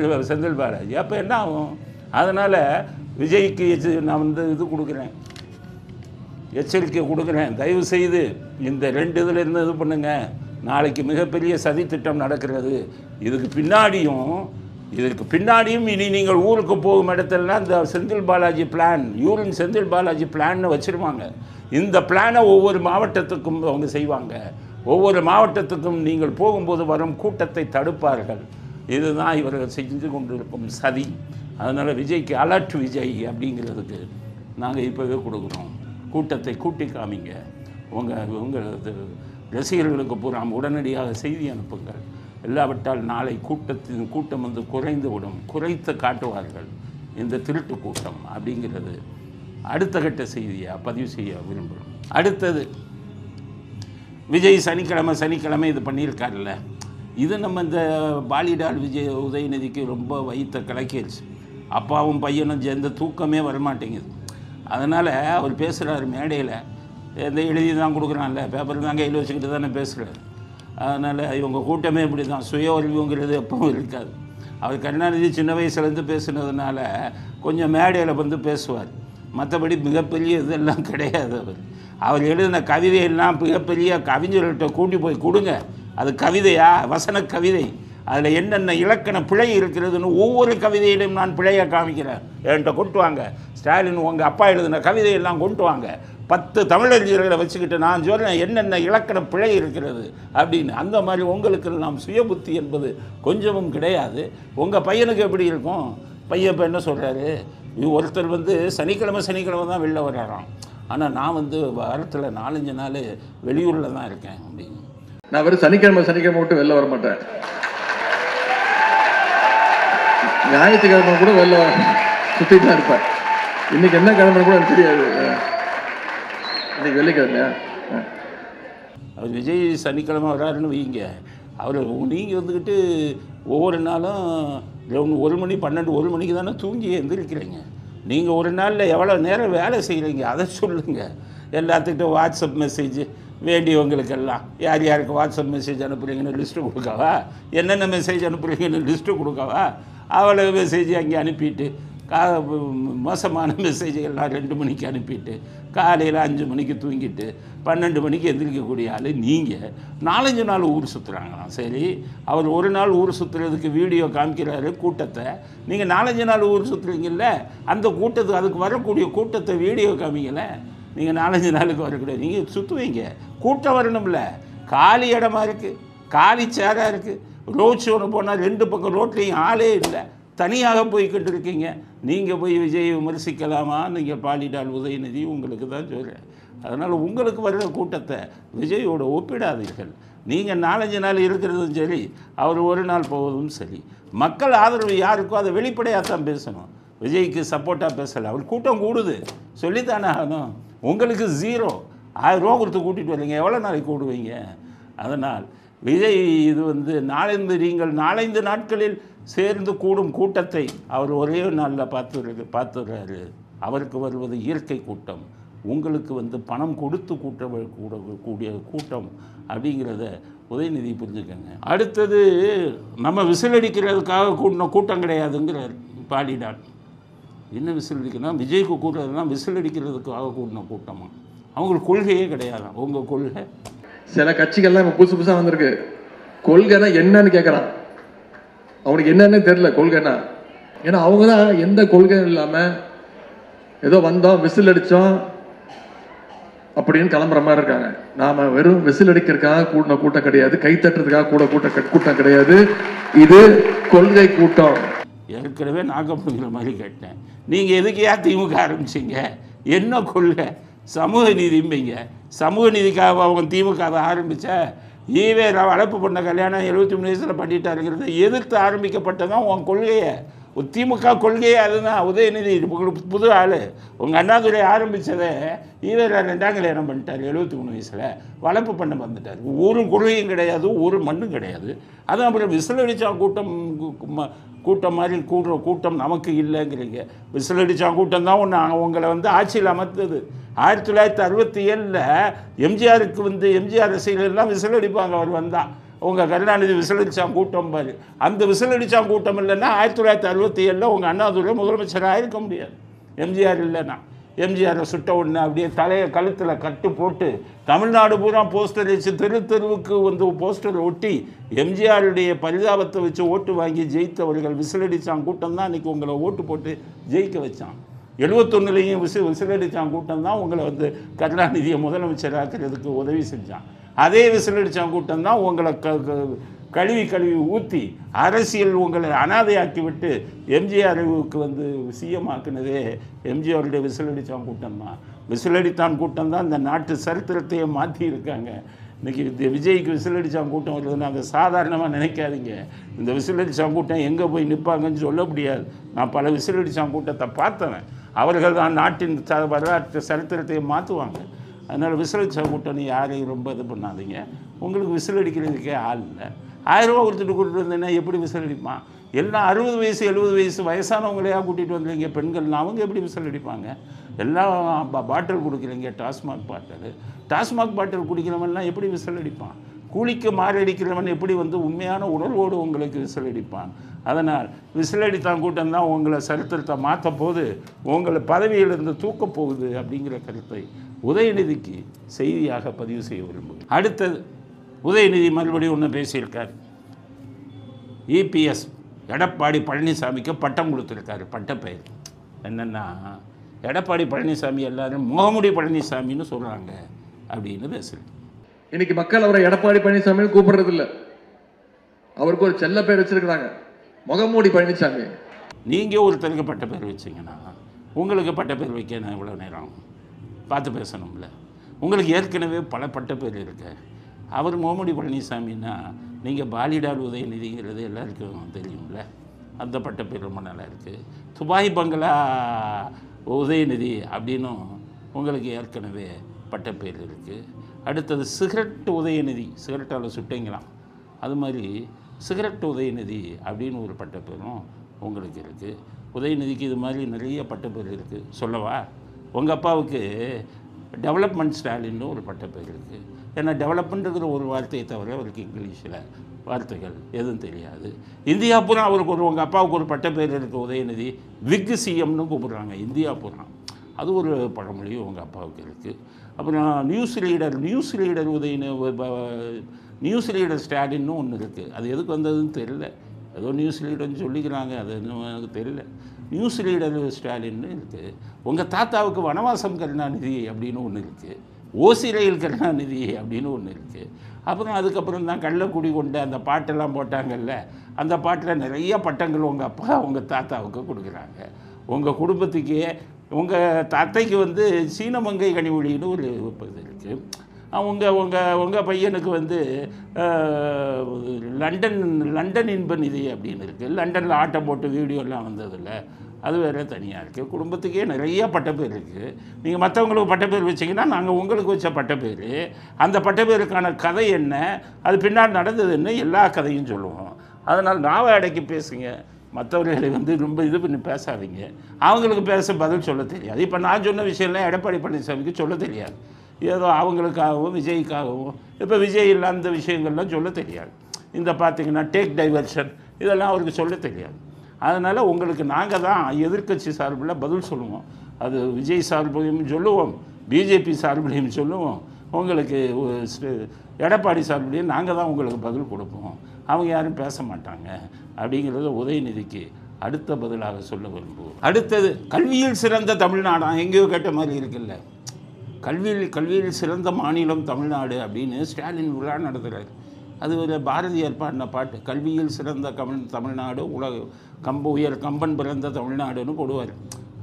இவர் செந்தில் பாலாஜி. அப்போ என்ன ஆகும்? அதனால் விஜய்க்கு நான் இது கொடுக்குறேன், எச்சரிக்கை கொடுக்குறேன். தயவு செய்து இந்த 2 இதிலிருந்து இது பண்ணுங்கள். நாளைக்கு மிகப்பெரிய சதி திட்டம் நடக்கிறது. இதற்கு பின்னாடியும் இனி நீங்கள் ஊருக்கு போகும் இடத்துலலாம் இந்த செந்தில் பாலாஜி பிளான், யூரின் செந்தில் பாலாஜி பிளான்னு வச்சுருவாங்க. இந்த பிளானை ஒவ்வொரு மாவட்டத்துக்கும் அவங்க செய்வாங்க. ஒவ்வொரு மாவட்டத்துக்கும் நீங்கள் போகும்போது வரும் கூட்டத்தை தடுப்பார்கள். இதுதான் இவர்கள் செஞ்சு கொண்டிருக்கும் சதி. அதனால் விஜய்க்கு அலர்ட் விஜய் அப்படிங்கிறதுக்கு நாங்கள் இப்போவே கொடுக்குறோம். கூட்டத்தை கூட்டி காமிங்க. உங்கள் ரசிகர்களுக்கு பூரா உடனடியாக செய்தி அனுப்புங்கள். இல்லாவிட்டால் நாளை கூட்டம் வந்து குறைந்துவிடும். குறைத்து காட்டுவார்கள் இந்த திருட்டு கூட்டம் அப்படிங்கிறது அடுத்த கட்ட செய்தியாக பதிவு செய்ய விரும்புகிறோம். அடுத்தது விஜய் சனிக்கிழமை இது பண்ணியிருக்காருல்ல, இது நம்ம இந்த பாலிடால் உதயநிதிக்கு ரொம்ப வயிற்ற கலக்கிடுச்சு. அப்பாவும் பையனும் சேர்ந்த தூக்கமே வரமாட்டேங்குது. அதனால் அவர் பேசுகிறார் மேடையில், எந்த எழுதி தான் கொடுக்குறான்ல, பேப்பர் தான் கையில் வச்சுக்கிட்டு தானே பேசுகிறார். அதனால் இவங்க கூட்டமே இப்படி தான், சுய அறிவுங்கிறது எப்பவும் இருக்காது. அவர் கருணாநிதி சின்ன வயசுலேருந்து பேசுனதுனால கொஞ்சம் மேடையில் வந்து பேசுவார். மற்றபடி மிகப்பெரிய இதெல்லாம் கிடையாது. அவர் எழுதின கவிதையெல்லாம் மிகப்பெரிய கவிஞர்கள்ட்ட கூட்டி போய் கொடுங்க. அது கவிதையா, வசன கவிதை, அதில் என்னென்ன இலக்கண பிழை இருக்கிறதுன்னு ஒவ்வொரு கவிதையிலும் நான் பிழையை காமிக்கிறேன். என்கிட்ட கொண்டு வாங்க. ஸ்டாலின் உங்கள் அப்பா எழுதின கவிதையெல்லாம் கொண்டு வாங்க. 10 தமிழறிஞர்களை வச்சுக்கிட்டு நான் சொல்கிறேன் என்னென்ன இலக்கண பிழை இருக்கிறது அப்படின்னு. அந்த மாதிரி உங்களுக்கு நாம் சுய புத்தி என்பது கொஞ்சமும் கிடையாது. உங்கள் பையனுக்கு எப்படி இருக்கும்? பையன் இப்போ என்ன சொல்கிறாரு, ஒருத்தர் வந்து சனிக்கிழமை தான் வெளில வர்றாராம். ஆனால் நான் வந்து வாரத்தில் 4-5 நாள் வெளியூரில் தான் இருக்கேன் அப்படின்னு. நான் வெறும் சனிக்கிழமை மட்டும் வெளில வர மாட்டேன். ஞாயிற்றுக்கிழமை கூட வெளில சுற்றிட்டு தான் இருப்பேன். இன்னைக்கு என்ன கிழமை கூட எனக்கு தெரியாது. இன்னைக்கு வெள்ளிக்கிழமையா? அவர் விஜய் சனிக்கிழமை வராருன்னு வைங்க, அவர் நீங்கள் வந்துக்கிட்டு ஒவ்வொரு நாளும் 1 மணி 12 1 மணிக்கு தானே தூங்கி எந்திரிக்கிறீங்க. நீங்கள் ஒரு நாளில் எவ்வளோ நேரம் வேலை செய்கிறீங்க அதை சொல்லுங்கள். எல்லாத்துக்கிட்ட வாட்ஸ்அப் மெசேஜ் வேண்டியவங்களுக்கெல்லாம் யார் யாருக்கு வாட்ஸ்அப் மெசேஜ் அனுப்புகிறீங்கன்னு லிஸ்ட்டு கொடுக்கவா, என்னென்ன மெசேஜ் அனுப்புகிறீங்கன்னு லிஸ்ட்டு கொடுக்கவா, அவ்வளோ மெசேஜ் அங்கே அனுப்பிட்டு மோசமான மெசேஜெல்லாம் 2 மணிக்கு அனுப்பிட்டு காலையில் 5 மணிக்கு தூங்கிட்டு 12 மணிக்கு எந்திரிக்கக்கூடிய ஆள் நீங்கள் 4-5 நாள் ஊர் சுற்றுறாங்களாம். சரி, அவர் ஒரு நாள் ஊர் சுற்றுறதுக்கு வீடியோ காமிக்கிறாரு கூட்டத்தை, நீங்கள் 4-5 நாள் ஊர் சுற்றுறீங்கல்ல, அந்த கூட்டத்துக்கு அதுக்கு வரக்கூடிய கூட்டத்தை வீடியோ காமிக்கல. நீங்கள் 4-5 நாளுக்கு வரக்கூடிய நீங்கள் சுற்றுவீங்க, கூட்டம் வரணும்ல. காலி இடமா இருக்குது, காலி சேராக இருக்குது. ரோட் ஷோன்னு போனால் 2 பக்கம் ரோட்லேயும் ஆளே இல்லை, தனியாக போய்கிட்டு இருக்கீங்க. நீங்கள் போய் விஜய் விமர்சிக்கலாமா? நீங்கள் பாலிடால் உதயநிதி உங்களுக்கு தான் சொல்கிறேன். அதனால் உங்களுக்கு வர்ற கூட்டத்தை விஜயோட ஒப்பிடாதீர்கள். நீங்கள் 4-5 நாள் இருக்கிறதும் சரி, அவர் ஒரு நாள் போவதும் சரி, மக்கள் ஆதரவு யாருக்கோ அதை வெளிப்படையாக தான் பேசணும். விஜய்க்கு சப்போர்ட்டாக பேசலை. அவர் கூட்டம் கூடுது சொல்லித்தானே ஆகணும். உங்களுக்கு 0 1000 ரூபா கொடுத்து கூட்டிகிட்டு வரீங்க, எவ்வளோ நாளைக்கு கூடுவீங்க? அதனால் விஜய் இது நீங்கள் 4-5 நாட்களில் சேர்ந்து கூடும் கூட்டத்தை அவர் ஒரே நாளில் பார்த்துடுறாரு. அவருக்கு வருவது இயற்கை கூட்டம், உங்களுக்கு பணம் கொடுத்து கூடிய கூட்டம் அப்படிங்கிறத உதயநிதி புரிஞ்சுக்கங்க. அடுத்தது நம்ம விசிலடிக்கிறதுக்காக கூட்டின கூட்டம் கிடையாதுங்கிறார் பாலிடால். என்ன விசிலடிக்கணும்? விஜய்க்கு கூட்டுறதுனா விசிலடிக்கிறதுக்காக கூட்டின கூட்டமா? அவங்களுக்கு கொள்கையே கிடையாது. உங்கள் கொள்கை சில கட்சிகள்லாம் இப்போ புதுசாக வந்திருக்கு. கொள்கைனா என்னன்னு கேட்குறான், அவனுக்கு என்னன்னு தெரியல கொள்கைனா. ஏன்னா அவங்க தான் எந்த கொள்கையும் இல்லாமல் ஏதோ வந்தோம் விசில் அடித்தோம் அப்படின்னு கிளம்புற மாதிரி இருக்காங்க. நாம வெறும் விசில் அடிக்கிறதுக்காக கூட்டின கூட்டம் கிடையாது, கை தட்டுறதுக்காக கூட்டம் கிடையாது, இது கொள்கை கூட்டம். ஏற்கனவே நாகப்பட்டிங்கிற மாதிரி கேட்டேன், நீங்கள் எதுக்கு திமுக ஆரம்பிச்சிங்க? என்ன கொள்கை? சமூக நீதிம்பீங்க. சமூக நீதிக்காக அவங்க திமுக ஆரம்பித்த ஈவே வளர்ப்பு பண்ண கல்யாணம் 73 வயசில் பண்ணிட்டாருங்கிறத எதிர்த்து ஆரம்பிக்கப்பட்டதான் உன் கொள்கையை. திமுக கொள்கையே அதுதான். உதயநிதி புது ஆள். உங்கள் அண்ணாதுரை ஆரம்பித்ததை ஈவே 2ஆம் கல்யாணம் பண்ணிட்டார் 73 வயசில், வளர்ப்பு பண்ண வந்துட்டார். ஒரு கொள்கையும் கிடையாது, ஒரு மண்ணும் கிடையாது. அதுவும் அப்புறம் விசிலடிச்சா கூட்டம் மாதிரி கூட்டம் நமக்கு இல்லைங்கிறீங்க. விசிலடிச்சா கூட்டம் தான் உங்களை ஆட்சியில் அமர்த்தது. 1967 எம்ஜிஆருக்கு எம்ஜிஆர் ரசிகர்கள்லாம் விசிலடிப்பாங்க அவர் வந்தால். உங்கள் கருணாநிதி விசிலடிச்சான் கூட்டம் பாரு. அந்த விசிலடிச்சான் கூட்டம் இல்லைன்னா 1967 உங்கள் அண்ணாதுரை முதலமைச்சராக இருக்க முடியாது. எம்ஜிஆர் இல்லைன்னா எம்ஜிஆரை சுட்ட உடனே அப்படியே தலையை கழுத்தில் கட்டு போட்டு தமிழ்நாடு பூரா போஸ்டர் வச்சு தெருவுக்கு போஸ்டர் ஒட்டி எம்ஜிஆருடைய பரிதாபத்தை வச்சு ஓட்டு வாங்கி ஜெயித்தவர்கள் விசிலடிச்சான் கூட்டம் தான் இன்றைக்கி உங்களை ஓட்டு போட்டு ஜெயிக்க வச்சான். 71லேயும் விசிலடிச்சான் கூட்டம் தான் உங்களை கருணாநிதியை முதலமைச்சராக்கிறதுக்கு உதவி செஞ்சான். அதே விசிலடிச்சான் கூட்டம் தான் உங்களை கழுவி ஊற்றி அரசியல் உங்களை அனாதையாக்கி விட்டு எம்ஜிஆருக்கு சிஎம் ஆக்குனதே எம்ஜிஆருடைய விசிலடித்தான் கூட்டம் தான். விசிலடித்தான் கூட்டம் தான் இந்த நாட்டு சரித்திரத்தையே மாற்றி இருக்காங்க. இன்றைக்கி விஜய்க்கு விசிலடித்தான் கூட்டம் வருதுன்னு அதை சாதாரணமாக நினைக்காதீங்க. இந்த விசிலடித்தான் கூட்டம் எங்கே போய் நிற்பாங்கன்னு சொல்ல முடியாது. நான் பல விசிலடித்தான் கூட்டத்தை பார்த்தவன். அவர்கள் தான் நாட்டின் வரலாற்று சரித்திரத்தையே மாற்றுவாங்க. அதனால் விசிலடிச்சா கூட்டணி யாரையும் ரொம்ப இது பண்ணாதீங்க. உங்களுக்கு விசிலடிக்கிறதுக்கே ஆள் இல்லை. 1000 ரூபா கொடுத்துட்டு கூட்டிகிட்டு வந்தேன்னா எப்படி விசிலடிப்பான்? எல்லாம் 60 வயசு 70 வயசு வயசானவங்களையாக கூட்டிகிட்டு வந்துடுங்க. பெண்கள்லாம் அவங்க எப்படி விசிலடிப்பாங்க? எல்லாம் பாட்டில் கொடுக்குறீங்க, டாஸ்மாக் பாட்டில் குடிக்கிறவன்லாம் எப்படி விசிலடிப்பான்? கூலிக்கு மாரடிக்கிறவன் எப்படி உண்மையான உணர்வோடு உங்களுக்கு விசிலடிப்பான்? அதனால் விசிலடித்தான் கூட்டம் தான் உங்களை சரித்திரத்தை மாற்ற போது, உங்களை பதவியிலிருந்து தூக்கப் போகுது அப்படிங்கிற கருத்தை உதயநிதிக்கு செய்தியாக பதிவு செய்ய விரும்புகிறேன். அடுத்தது உதயநிதி மறுபடியும் ஒன்று பேசியிருக்கார். இபிஎஸ் எடப்பாடி பழனிசாமிக்கு பட்டம் கொடுத்துருக்காரு. பட்டப்பெயர் என்னென்னா, எடப்பாடி பழனிசாமி எல்லாரும் முகமுடி பழனிசாமின்னு சொல்கிறாங்க அப்படின்னு பேசுகிறேன். இன்னைக்கு மக்கள் அவரை எடப்பாடி பழனிசாமின்னு கூப்பிடுறது இல்லை, அவருக்கு ஒரு செல்ல பேர் வச்சிருக்கிறாங்க, முகமூடி பழனிசாமி. நீங்கள் ஒருத்தருக்கு பட்ட பேர் வச்சிங்கன்னா உங்களுக்கு பட்ட பேர் வைக்க நான் இவ்வளோ நேரம் பார்த்து பேசணும்ல. உங்களுக்கு ஏற்கனவே பல பட்ட பேர் இருக்கு. அவர் முகமூடி பழனிசாமின்னா நீங்கள் பாலிடால் உதயநிதிங்கிறது எல்லாருக்கும் தெரியும்ல. அந்த பட்ட பேர் ரொம்ப நல்லா இருக்குது. துபாய் பங்களா உதயநிதி அப்படின்னும் உங்களுக்கு ஏற்கனவே பட்டப்பேர் இருக்குது. அடுத்தது சிகரெட் உதயநிதி, சிகரெட்டால் சுட்டிங்களாம், அது மாதிரி சிகரெட் உதயநிதி அப்படின்னு ஒரு பட்டப்பேரும் உங்களுக்கு இருக்குது. உதயநிதிக்கு இது மாதிரி நிறைய பட்டப்பேர் இருக்குது. சொல்லவா? உங்கள் அப்பாவுக்கு டெவலப்மெண்ட் ஸ்டாலின்னு ஒரு பட்டப்பேர் இருக்குது. ஏன்னா டெவலப்மெண்ட்டுங்கிற ஒரு வார்த்தையை தவிர அவருக்கு இங்கிலீஷில் வார்த்தைகள் எதுவும் தெரியாது. இந்தியா பூரா அவருக்கு உங்கள் அப்பாவுக்கு ஒரு பட்டப்பேர் இருக்குது, உதயநிதி. விக் சிஎம்னு கூப்பிடுறாங்க இந்தியா பூரா. அது ஒரு பழமொழி உங்கள் அப்பாவுக்கு இருக்குது. அப்புறம் நியூஸ் லீடர் நியூஸ் லீடர் ஸ்டாலின்னு ஒன்று இருக்குது. அது எதுக்கு வந்ததுன்னு தெரியல. ஏதோ நியூஸ் லீடர்னு சொல்லிக்கிறாங்க, அது இன்னும் எனக்கு தெரியல. நியூஸ் லீடர் ஸ்டாலின்னு இருக்குது. உங்கள் தாத்தாவுக்கு வனவாசம் கருணாநிதி அப்படின்னு ஒன்று இருக்குது. ஓசி ரயில் கருணாநிதி அப்படின்னு ஒன்று இருக்குது. அப்புறம் அதுக்கப்புறம் தான் கள்ளக்குடி கொண்டு அந்த பாட்டெல்லாம் போட்டாங்கல்ல, அந்த பாட்டில் நிறைய பட்டங்கள் உங்கள் அப்பா உங்கள் தாத்தாவுக்கு கொடுக்குறாங்க. உங்கள் குடும்பத்துக்கே உங்கள் தாத்தைக்கு வந்து சீனமங்கை கனிமொழின்னு ஒரு இது இருக்குது. உங்கள் பையனுக்கு வந்து லண்டன் இன்ப நிதி அப்படின்னு இருக்குது. லண்டனில் ஆட்டை போட்டு வீடியோலாம் வந்ததில்ல, அது வேறு தனியாக இருக்குது. குடும்பத்துக்கே நிறைய பட்டப்பேர் இருக்குது. நீங்கள் மற்றவங்களுக்கு பட்டப்பேர் வச்சிங்கன்னா நாங்கள் உங்களுக்கு வச்ச பட்டப்பேர், அந்த பட்டப்பேருக்கான கதை என்ன, அது பின்னாடி நடந்ததுன்னு எல்லா கதையும் சொல்லுவோம். அதனால் நாவை அடக்கி பேசுங்க, மற்றவர்களை வந்து ரொம்ப இது பண்ணி பேசாதீங்க. அவங்களுக்கு பேச பதில் சொல்ல தெரியாது. இப்போ நான் சொன்ன விஷயம்லாம் எடப்பாடி பழனிசாமிக்கு சொல்ல தெரியாது. ஏதோ அவங்களுக்காகவும் விஜய்க்காகவும், இப்போ விஜய் இல்லை அந்த விஷயங்கள்லாம் சொல்ல தெரியாது. இந்த பார்த்திங்கன்னா டேக் டைவர்ஷன் இதெல்லாம் அவருக்கு சொல்ல தெரியாது. அதனால் உங்களுக்கு நாங்கள் தான் எதிர்க்கட்சி சார்பில் பதில் சொல்லுவோம். அது விஜய் சார்பிலையும் சொல்லுவோம், பிஜேபி சார்பிலையும் சொல்லுவோம், உங்களுக்கு எடப்பாடி சார்பிலையும் நாங்கள் தான் உங்களுக்கு பதில் கொடுப்போம். அவங்க யாரும் பேச மாட்டாங்க அப்படிங்கிறத உதயநிதிக்கு அடுத்த பதிலாக சொல்ல விரும்புவோம். அடுத்தது கல்வியில் சிறந்த தமிழ்நாடாம் எங்கேயோ கேட்ட மாதிரி இருக்குல்ல. கல்வியில் சிறந்த மாநிலம் தமிழ்நாடு அப்படின்னு ஸ்டாலின் விழா நடத்துகிறார். அது ஒரு பாரதியார் பாடின பாட்டு. கல்வியில் சிறந்த தமிழ்நாடு உலக உயர் கம்பன் பிறந்த தமிழ்நாடுன்னு போடுவார்.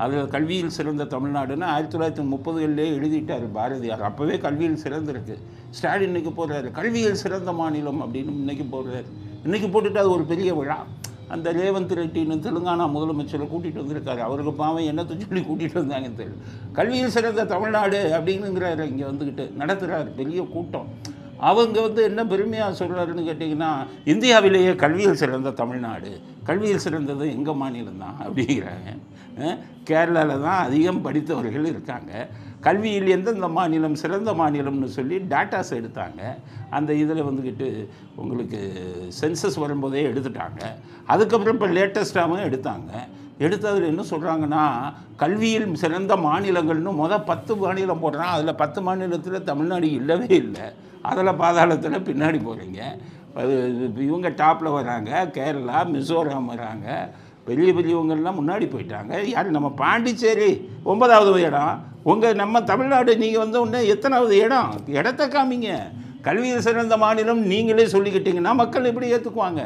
அதில் கல்வியில் சிறந்த தமிழ்நாடுன்னு 1930களிலே எழுதிட்டார் பாரதியார். அப்போவே கல்வியில் சிறந்திருக்கு. ஸ்டாலின் இன்றைக்கி போடுறாரு கல்வியில் சிறந்த மாநிலம் அப்படின்னு இன்றைக்கி போடுறாரு. இன்றைக்கி போட்டுட்டு அது ஒரு பெரிய விழா. அந்த ரேவந்த் ரெட்டின்னு தெலுங்கானா முதலமைச்சரை கூட்டிகிட்டு வந்திருக்காரு. அவருக்கு பாவம் என்னத்தை சொல்லி கூட்டிகிட்டு வந்தாங்கன்னு தெரியல. கல்வியில் சிறந்த தமிழ்நாடு அப்படின்னுங்கிறாரு. இங்கே வந்துக்கிட்டு நடத்துகிறார் பெரிய கூட்டம். அவங்க வந்து என்ன பெருமையாக சொல்கிறாருன்னு கேட்டிங்கன்னா, இந்தியாவிலேயே கல்வியில் சிறந்த தமிழ்நாடு, கல்வியில் சிறந்தது எங்கள் மாநிலம் தான் அப்படிங்கிறாங்க. கேரளாவில் தான் அதிகம் படித்தவர்கள் இருக்காங்க. கல்வியில் எந்தெந்த மாநிலம் சிறந்த மாநிலம்னு சொல்லி டேட்டாஸ் எடுத்தாங்க. அந்த இதில் வந்துக்கிட்டு உங்களுக்கு சென்சஸ் வரும்போதே எடுத்துட்டாங்க. அதுக்கப்புறம் இப்போ லேட்டஸ்ட்டாகவும் எடுத்தாங்க. எடுத்ததில் என்ன சொல்கிறாங்கன்னா, கல்வியில் சிறந்த மாநிலங்கள்னு 10 மாநிலம் போடுறான். அதில் 10 மாநிலத்தில் தமிழ்நாடு இல்லவே இல்லை. அதில் பாதாளத்தில் பின்னாடி போகிறீங்க. இவங்க டாப்பில் வராங்க. கேரளா, மிசோரம் வராங்க. பெரியவங்கள்லாம் முன்னாடி போயிட்டாங்க. யார் நம்ம பாண்டிச்சேரி 9வது இடம். நம்ம தமிழ்நாடு நீங்கள் வந்த உடனே எத்தனாவது இடம்? இடத்த காமிங்க. கல்வியில் சிறந்த மாநிலம் நீங்களே சொல்லிக்கிட்டீங்கன்னா மக்கள் எப்படி ஏற்றுக்குவாங்க?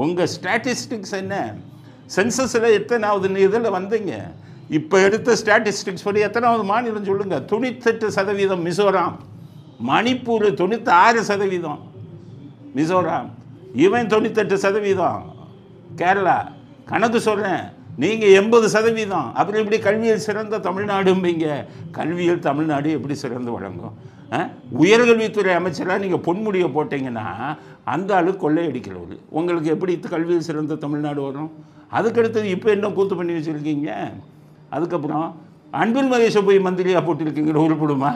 உங்கள் ஸ்டாட்டிஸ்டிக்ஸ் என்ன? சென்சஸில் எத்தனாவது இதில் வந்தீங்க? இப்போ எடுத்த ஸ்டாட்டிஸ்டிக்ஸ் படி எத்தனாவது மாநிலம் சொல்லுங்கள்? 98% மிசோரம். மணிப்பூர் 96%. மிசோரம் இவன் 98%. கேரளா கணக்கு சொல்கிறேன், நீங்கள் 80%. அப்புறம் இப்படி கல்வியில் சிறந்த தமிழ்நாடும்பீங்க. கல்வியில் தமிழ்நாடு எப்படி சிறந்து வழங்கும்? உயர்கல்வித்துறை அமைச்சராக நீங்கள் பொன்முடியை போட்டிங்கன்னா அந்த ஆளு கொள்ளையடிக்கிறவர். உங்களுக்கு எப்படி கல்வியில் சிறந்த தமிழ்நாடு வரும்? அதுக்கடுத்தது இப்போ என்ன கூத்து பண்ணி வச்சுருக்கீங்க? அதுக்கப்புறம் அன்பில் மகேஷை போய் மந்திரியாக போட்டிருக்கீங்க. உருப்பிடுமா?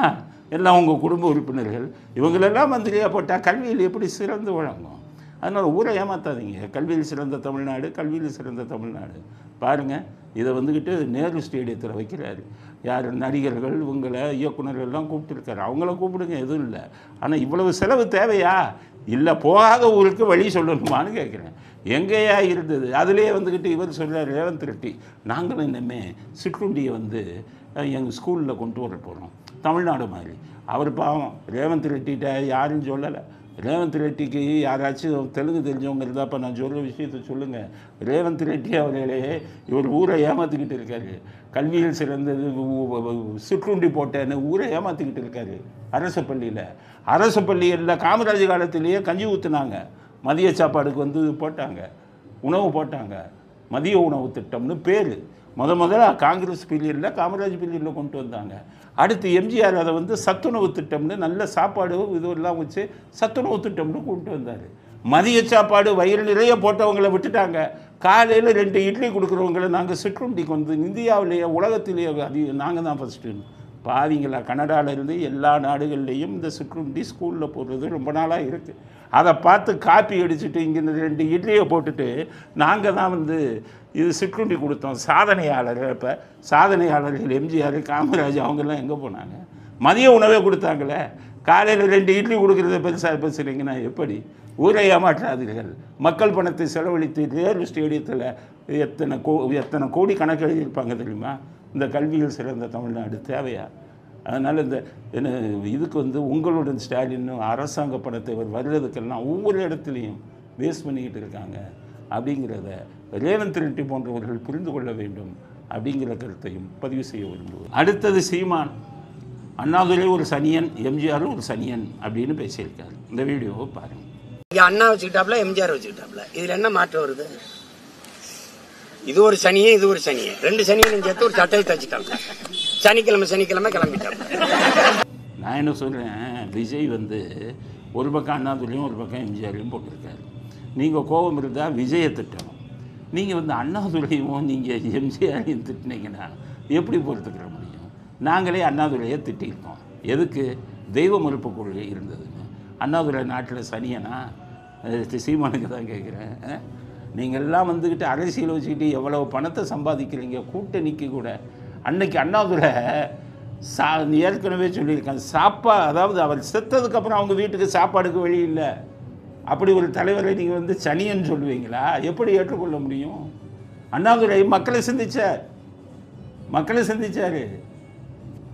எல்லாம் உங்கள் குடும்ப உறுப்பினர்கள். இவங்களெல்லாம் மந்திரியாக போட்டால் கல்வியில் எப்படி சிறந்து வழங்கும்? அதனால் ஊரை ஏமாற்றாதீங்க. கல்வியில் சிறந்த தமிழ்நாடு, கல்வியில் சிறந்த தமிழ்நாடு. பாருங்கள், இதை வந்துக்கிட்டு நேரு ஸ்டேடியத்தில் வைக்கிறாரு. யார் நடிகர்கள் இவங்களை இயக்குநர்கள்லாம் கூப்பிட்டுருக்காரு. அவங்கள கூப்பிடுங்க, எதுவும் இல்லை. ஆனால் இவ்வளவு செலவு தேவையா? இல்லை போகாத ஊருக்கு வழி சொல்லணுமான்னு கேட்குறேன். எங்கேயா இருந்தது? அதிலே வந்துக்கிட்டு இவர் சொல்கிறார் ரேவந்த் ரெட்டி, நாங்களும் இன்னமே சிற்றுண்டியை வந்து எங்கள் ஸ்கூலில் கொண்டு வர போகிறோம் தமிழ்நாடு மாதிரி. அவர் பாவம் ரேவந்த் ரெட்டிகிட்ட யாரும் சொல்லலை. ரேவந்த் ரெட்டிக்கு யாராச்சும் தெலுங்கு தெரிஞ்சவங்க இருந்தால் இப்போ நான் சொல்கிற விஷயத்தை சொல்லுங்கள். ரேவந்த் ரெட்டி அவர்களே இவர் ஊரை ஏமாற்றிக்கிட்டு இருக்காரு. கல்வியில் சிறந்தது சிற்றுண்டி போட்டேன்னு ஊரை ஏமாற்றிக்கிட்டு இருக்காரு. அரசு பள்ளியில் காமராஜ் காலத்திலேயே கஞ்சி ஊற்றுனாங்க. மதிய சாப்பாடுக்கு வந்து போட்டாங்க, உணவு போட்டாங்க. மதிய உணவு திட்டம்னு பேர். முதல்ல காங்கிரஸ் பீரியடில், காமராஜ் பீரியடில் கொண்டு வந்தாங்க. அடுத்து எம்ஜிஆர் அதை வந்து சத்துணவு திட்டம்னு, நல்ல சாப்பாடு இதெல்லாம் வச்சு சத்துணவு திட்டம்னு கொண்டு வந்தார். மதிய சாப்பாடு வயிறு நிறைய போட்டவங்களை விட்டுட்டாங்க. காலையில் 2 இட்லி கொடுக்குறவங்களை நாங்கள் சிற்றுண்டிக்கு வந்து இந்தியாவிலேயே உலகத்திலேயே நாங்கள் தான் ஃபஸ்ட்டு. பாவிங்களா, கனடாவிலேருந்து எல்லா நாடுகள்லேயும் இந்த சிற்றுண்டி ஸ்கூலில் போடுறது ரொம்ப நாளாக இருக்குது. அதை பார்த்து காப்பி அடிச்சுட்டு இங்கே 2 இட்லியை போட்டுட்டு நாங்கள் தான் வந்து இது சிற்றுண்டி கொடுத்தோம். சாதனையாளர்கள், இப்போ சாதனையாளர்கள் எம்ஜிஆர், காமராஜ் அவங்கெல்லாம் எங்கே போனாங்க? மதிய உணவே கொடுத்தாங்களே. காலையில் 2 இட்லி கொடுக்குறத பெருசாக பேசுகிறீங்கன்னா எப்படி? ஊரை ஏமாற்றாதீர்கள். மக்கள் பணத்தை செலவழித்து நேரு ஸ்டேடியத்தில் எத்தனை கோடி கணக்கு எழுதியிருப்பாங்க தெரியுமா? இந்த கல்வியில் சிறந்த தமிழ்நாடு தேவையா? அதனால் இந்த இதுக்கு வந்து உங்களுடன் ஸ்டாலினும் அரசாங்க பணத்தை வர்றதுக்கெல்லாம் ஒவ்வொரு இடத்துலையும் வேஸ்ட் பண்ணிக்கிட்டு இருக்காங்க அப்படிங்கிறத ரேவந்த் ரெட்டி போன்றவர்கள் புரிந்து கொள்ள வேண்டும் அப்படிங்கிற கருத்தையும் பதிவு செய்ய விரும்புவோம். அடுத்தது சீமான், அண்ணாதுரை ஒரு சனியன், எம்ஜிஆரும் ஒரு சனியன் அப்படின்னு பேசியிருக்காரு. இந்த வீடியோவை பாருங்கள். இங்கே அண்ணா வச்சுக்கிட்டாப்ல, எம்ஜிஆர் வச்சுக்கிட்டாப்ல, இதில் என்ன மாற்றம் வருது? இது ஒரு சனியே, இது ஒரு சனியே, 2 சனியையும் சேர்த்து ஒரு சட்டையை தச்சுட்டாங்க. சனிக்கிழமை கிளம்பிட்டாங்க. நான் என்ன சொல்கிறேன், விஜய் வந்து ஒரு பக்கம் அண்ணாதுரையும் ஒரு பக்கம் எம்ஜிஆரையும் போட்டிருக்காரு. நீங்கள் கோபம் இருந்தால் விஜயை திட்டணும். நீங்கள் வந்து அண்ணாதுரையும் நீங்கள் எம்ஜிஆரையும் திட்டினீங்கன்னா எப்படி பொறுத்துக்கிற முடியும்? நாங்களே அண்ணாதுரையை திட்டியிருக்கோம். எதுக்கு? தெய்வ மறுப்பு கொள்கை இருந்ததுன்னு. அண்ணாதுரை நாட்டில் சனியனா? சீமானுக்கு தான் கேட்குறேன். நீங்கள்லாம் வந்துக்கிட்டு அரசியல் வச்சுக்கிட்டு எவ்வளோ பணத்தை சம்பாதிக்கிறீங்க. கூட்டணிக்கு கூட அன்னைக்கு அண்ணாதுரை ஏற்கனவே சொல்லியிருக்காங்க, அதாவது அவர் செத்ததுக்கப்புறம் அவங்க வீட்டுக்கு சாப்பாடுக்கு வழி இல்லை. அப்படி ஒரு தலைவரை நீங்கள் வந்து சனியன்னு சொல்லுவீங்களா? எப்படி ஏற்றுக்கொள்ள முடியும்? அண்ணாதுரை மக்களை சிந்திச்சார்.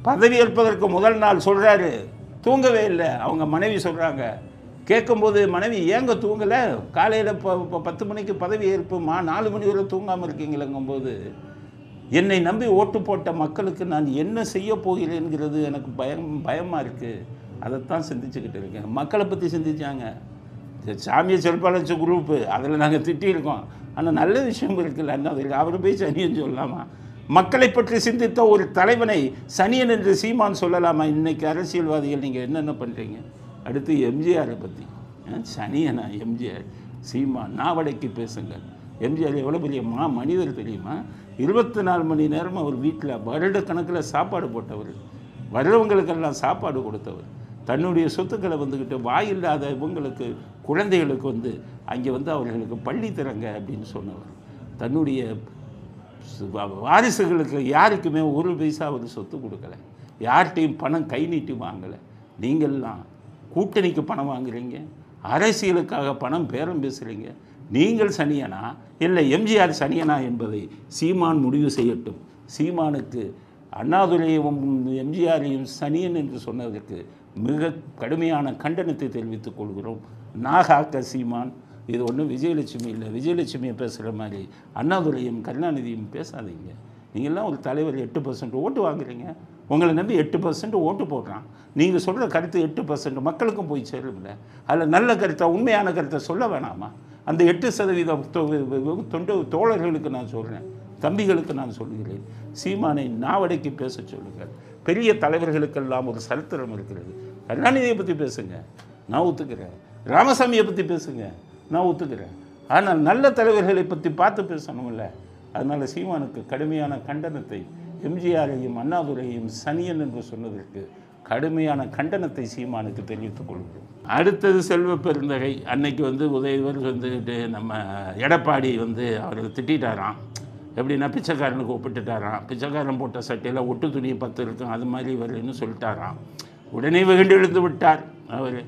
பதவி ஏற்பதற்கு முதல் நாள் சொல்கிறாரு, தூங்கவே இல்லை. அவங்க மனைவி சொல்கிறாங்க, கேட்கும்போது மனைவி ஏங்க தூங்கலை? காலையில் 10 மணிக்கு பதவி ஏற்புமா, 4 மணி வரை தூங்காமல் இருக்கீங்களேங்கும்போது, என்னை நம்பி ஓட்டு போட்ட மக்களுக்கு நான் என்ன செய்ய போகிறேங்கிறது எனக்கு பயமாக இருக்குது. அதைத்தான் சிந்திச்சுக்கிட்டு இருக்கேன். மக்களை பற்றி சிந்திச்சாங்க. சாமியை செல்பாளச்சு குரூப்பு, அதில் நாங்கள் திட்டியிருக்கோம். ஆனால் நல்ல விஷயம் இருக்குல்ல, அண்ணாதுரை அவரை போய் சனியன் சொல்லலாமா? மக்களை பற்றி சிந்தித்த ஒரு தலைவனை சனியன் என்று சீமான் சொல்லலாமா? இன்றைக்கி அரசியல்வாதிகள் நீங்கள் என்னென்ன பண்ணுறீங்க? அடுத்து எம்ஜிஆரை பற்றி சனியனா? எம்ஜிஆர், சீமான் நாவடைக்கு பேசுங்கள். எம்ஜிஆர் எவ்வளோ பெரிய மனிதர் தெரியுமா? 24 மணி நேரம் அவர் வீட்டில் வருடக்கணக்கில் சாப்பாடு போட்டவர், வர்றவங்களுக்கெல்லாம் சாப்பாடு கொடுத்தவர், தன்னுடைய சொத்துக்களை வந்துக்கிட்டு வாயில்லாத இவங்களுக்கு குழந்தைகளுக்கு வந்து அங்கே வந்து அவர்களுக்கு பள்ளி திறங்க அப்படின்னு சொன்னவர், தன்னுடைய வாரிசுகளுக்கு யாருக்குமே 1 பைசா அவர் சொத்து கொடுக்கலை, யார்கிட்டையும் பணம் கை நீட்டி வாங்கலை. நீங்கள்லாம் கூட்டணிக்கு பணம் வாங்குறீங்க, அரசியலுக்காக பணம் பேரம் பேசுகிறீங்க. நீங்கள் சனியனா இல்லை எம்ஜிஆர் சனியனா என்பதை சீமான் முடிவு செய்யட்டும். சீமானுக்கு அண்ணாதுரையும் எம்ஜிஆரையும் சனியன் என்று சொன்னதற்கு மிக கடுமையான கண்டனத்தை தெரிவித்துக் கொள்கிறோம். நாகாக்க சீமான், இது ஒன்றும் விஜயலட்சுமி இல்லை. விஜயலட்சுமியை பேசுகிற மாதிரி அண்ணாதுரையும் கருணாநிதியும் பேசாதீங்க. நீங்கள்லாம் ஒரு தலைவர் 8% ஓட்டு வாங்குறீங்க, உங்களை நம்பி 8% ஓட்டு போடுறான். நீங்கள் சொல்கிற கருத்து 8% மக்களுக்கும் போய் சேரும்ல. அதில் நல்ல கருத்தை, உண்மையான கருத்தை சொல்ல வேணாமா? அந்த 8% தோழர்களுக்கு நான் சொல்கிறேன், தம்பிகளுக்கு நான் சொல்கிறேன், சீமானை நாவடைக்கு பேச சொல்லுங்கள். பெரிய தலைவர்களுக்கெல்லாம் ஒரு சரித்திரம் இருக்கிறது. கருணாநிதியை பற்றி பேசுங்க, நான் ஒத்துக்கிறேன். ராமசாமியை பற்றி பேசுங்க, நான் ஒத்துக்கிறேன். ஆனால் நல்ல தலைவர்களை பற்றி பார்த்து பேசணும்ல. அதனால் சீமானுக்கு கடுமையான கண்டனத்தை, எம்ஜிஆரையும் அண்ணாதுரையும் சனியன் என்று சொன்னதற்கு கடுமையான கண்டனத்தை சீமானுக்கு தெரிவித்துக் கொள்கிறோம். அடுத்தது செல்வ பெருந்தகை. அன்னைக்கு வந்து உதயவர் வந்துக்கிட்டு நம்ம எடப்பாடி வந்து அவருக்கு திட்டாராம். எப்படின்னா பிச்சைக்காரனுக்கு ஒப்பிட்டுட்டாராம். பிச்சைக்காரன் போட்ட சட்டையில் ஒட்டு துணி 10 இருக்கும், அது மாதிரி வருன்னு சொல்லிட்டாராம். உடனே வெகுண்டு எழுந்து விட்டார் அவர்.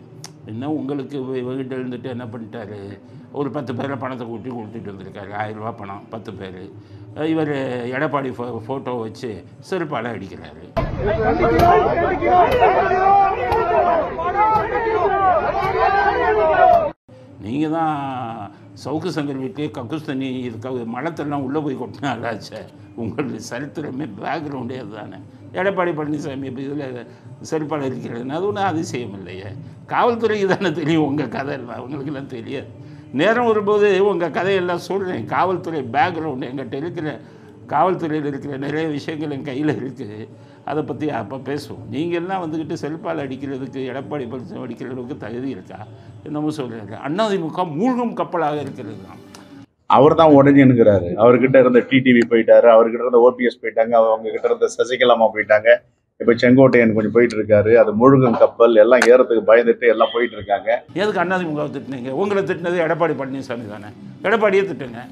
என்ன உங்களுக்கு வெகுண்டு எழுந்துட்டு என்ன பண்ணிட்டார்? ஒரு 10 பேரை பணத்தை கூட்டி கொடுத்துட்டு வந்திருக்காரு. 1000 ரூபா பணம் 10 பேர். இவர் எடப்பாடி ஃபோட்டோ வச்சு செருப்பால் அடிக்கிறாரு. நீங்கள் தான் சவுக்கு சங்கர் வீட்லேயே கக்கூஸ் தண்ணி இதுக்காக மலத்தெல்லாம் உள்ளே போய் கொட்டினாலாச்சே. உங்களுடைய சரித்திரமே பேக்ரவுண்டே அதுதானே. எடப்பாடி பழனிசாமி இதில் செருப்பால் இருக்கிறதுன்னு அது ஒன்றும் அதிசயம் இல்லையே. காவல்துறைக்கு தானே தெரியும் உங்கள் கதை இல்லை, அவங்களுக்கெல்லாம் தெரியாது. நேரம் வரும்போது உங்கள் கதையெல்லாம் சொல்கிறேன். காவல்துறை பேக்ரவுண்டு எங்கிட்ட இருக்கிற காவல்துறையில் இருக்கிற நிறைய விஷயங்கள் என் கையில் இருக்குது. அதை பற்றி அப்போ பேசுவோம். நீங்கள் எல்லாம் வந்துக்கிட்டு செல்பால் அடிக்கிறதுக்கு எடப்பாடி பழனிசாமி அடிக்கிறதுக்கு தகுதி இருக்கா? என்னமோ சொல்கிறாரு. அதிமுக மூழ்கும் கப்பலாக இருக்கிறது தான். அவர் தான் உடஞ்சுங்கிறாரு. அவர்கிட்ட இருந்த டிடிவி போயிட்டாரு, அவர்கிட்ட இருந்த ஓபிஎஸ் போயிட்டாங்க, அவங்க கிட்ட இருந்த சசிகலாமா போயிட்டாங்க. இப்போ செங்கோட்டையன் கொஞ்சம் போயிட்டு இருக்காரு. அது முழுகும் கப்பல், எல்லாம் ஏறத்துக்கு பயந்துட்டு எல்லாம் போயிட்டு இருக்காங்க. எதுக்கு அதிமுகவை திட்டினீங்க? உங்களை திட்டினது எடப்பாடி பழனிசாமி தானே. எடப்பாடியே திட்டுங்க,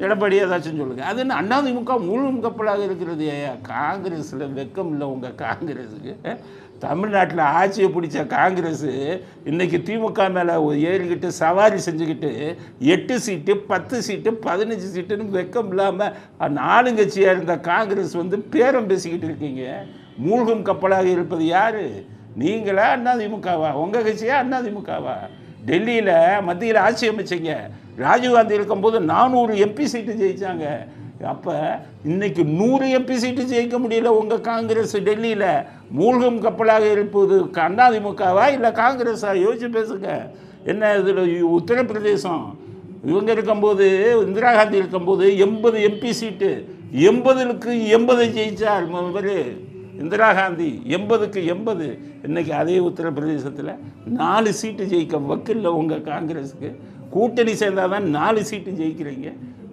எடப்பாடியே ஏதாச்சும் சொல்லுங்கள். அது என்ன அதிமுக முழுகும் கப்பலாக இருக்கிறது? காங்கிரஸில் வெக்கம் இல்லை உங்கள் காங்கிரஸுக்கு? தமிழ்நாட்டில் ஆட்சியை பிடிச்ச காங்கிரஸ் இன்றைக்கி திமுக மேலே ஏறிக்கிட்டு சவாரி செஞ்சுக்கிட்டு 8 சீட்டு 10 சீட்டு 15 சீட்டுன்னு வெக்கம் இல்லாமல் ஆளுங்கட்சியாக இருந்த காங்கிரஸ் வந்து பேரம் பேசிக்கிட்டு இருக்கீங்க. மூழ்கும் கப்பலாக இருப்பது யார்? நீங்களா அதிமுகவா? உங்கள் கட்சியா அதிமுகவா? டெல்லியில் மத்தியில் ஆட்சி அமைச்சிங்க. ராஜீவ்காந்தி இருக்கும்போது 400 எம்பி சீட்டு ஜெயித்தாங்க. அப்போ இன்னைக்கு 100 எம்பி சீட்டு ஜெயிக்க முடியல உங்கள் காங்கிரஸ். டெல்லியில் மூழ்கும் கப்பலாக இருப்பது அதிமுகவா இல்லை காங்கிரஸா? யோசிச்சு பேசுங்க. என்ன இதில் உத்தரப்பிரதேசம் இவங்க இருக்கும்போது, இந்திரா காந்தி இருக்கும்போது 80 எம்பி சீட்டு, 80க்கு 80 ஜெயிச்சார் இவர் இந்திரா காந்தி. 80க்கு 80. இன்றைக்கி அதே உத்தரப்பிரதேசத்தில் 4 சீட்டு ஜெயிக்க வக்கில்ல உங்கள் காங்கிரஸுக்கு. கூட்டணி சேர்ந்தால் தான் 4 சீட்டு ஜெயிக்கிறீங்க.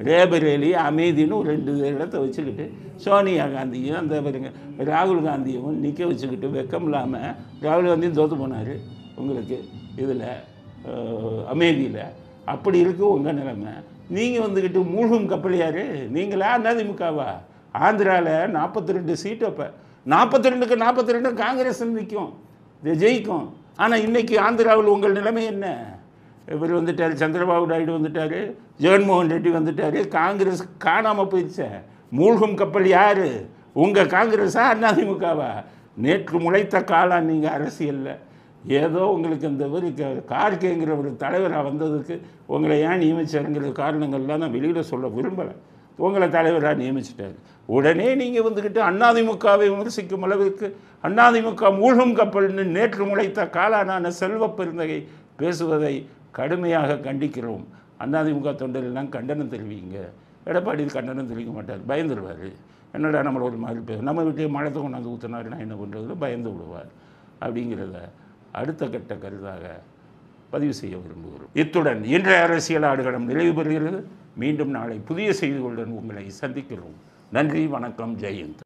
ரேபரேலி அமேதின்னு ஒரு 2 இடத்த வச்சுக்கிட்டு சோனியா காந்தியும் அந்த பாருங்க ராகுல் காந்தியும் நிற்க வச்சுக்கிட்டு வெக்கம் இல்லாமல் ராகுல் காந்தியும் தோற்று போனார் உங்களுக்கு இதில் அமேதியில். அப்படி இருக்கு உங்கள் நிலைமை. நீங்கள் வந்துக்கிட்டு மூழ்கும் கப்பல் யார்? நீங்களா அதிமுகவா? ஆந்திராவில் 42 சீட்டு. அப்போ 42க்கு 42 காங்கிரஸ் நிற்கும், ஜெயிக்கும். ஆனால் இன்றைக்கி ஆந்திராவில் உங்கள் நிலைமை என்ன? இவர் வந்துட்டார், சந்திரபாபு நாயுடு வந்துட்டார், ஜெகன்மோகன் ரெட்டி வந்துட்டார். காங்கிரஸ் காணாமல் போயிடுச்ச. மூழ்கும் கப்பல் யார்? உங்கள் காங்கிரஸா அதிமுகவா? நேற்று முளைத்த காலம் நீங்கள் அரசியலில். ஏதோ உங்களுக்கு இந்த கார்கேங்கிற ஒரு தலைவராக வந்ததுக்கு உங்களை ஏன் நியமிச்சாருங்கிற காரணங்கள்லாம் நான் வெளியில் சொல்ல விரும்பலை. உங்களை தலைவராக நியமிச்சிட்டாரு. உடனே நீங்கள் வந்துக்கிட்டு அதிமுகவை விமர்சிக்கும் அளவுக்கு அதிமுக மூழ்கும் கப்பல்னு நேற்று முளைத்த காலான செல்வ பெருந்தகை பேசுவதை கடுமையாக கண்டிக்கிறோம். அதிமுக தொண்டரெல்லாம் கண்டனம் தெரிவிங்க. எடப்பாடி கண்டனம் தெரிவிக்க மாட்டார், பயந்துடுவார். என்னடா நம்மளை ஒரு மாதிரி நம்ம வீட்டையே மழை கொண்டாந்து ஊற்றினாருன்னா என்ன பண்ணுறது, பயந்து விடுவார். அப்படிங்கிறத அடுத்த கட்ட கருத்தாக பதிவு செய்ய விரும்புகிறோம். இத்துடன் இன்றைய அரசியல் ஆடுகளம் நிறைவு பெறுகிறது. மீண்டும் நாளை புதிய செய்திகளுடன் உங்களை சந்திக்கிறோம். நன்றி, வணக்கம், ஜெயந்த்.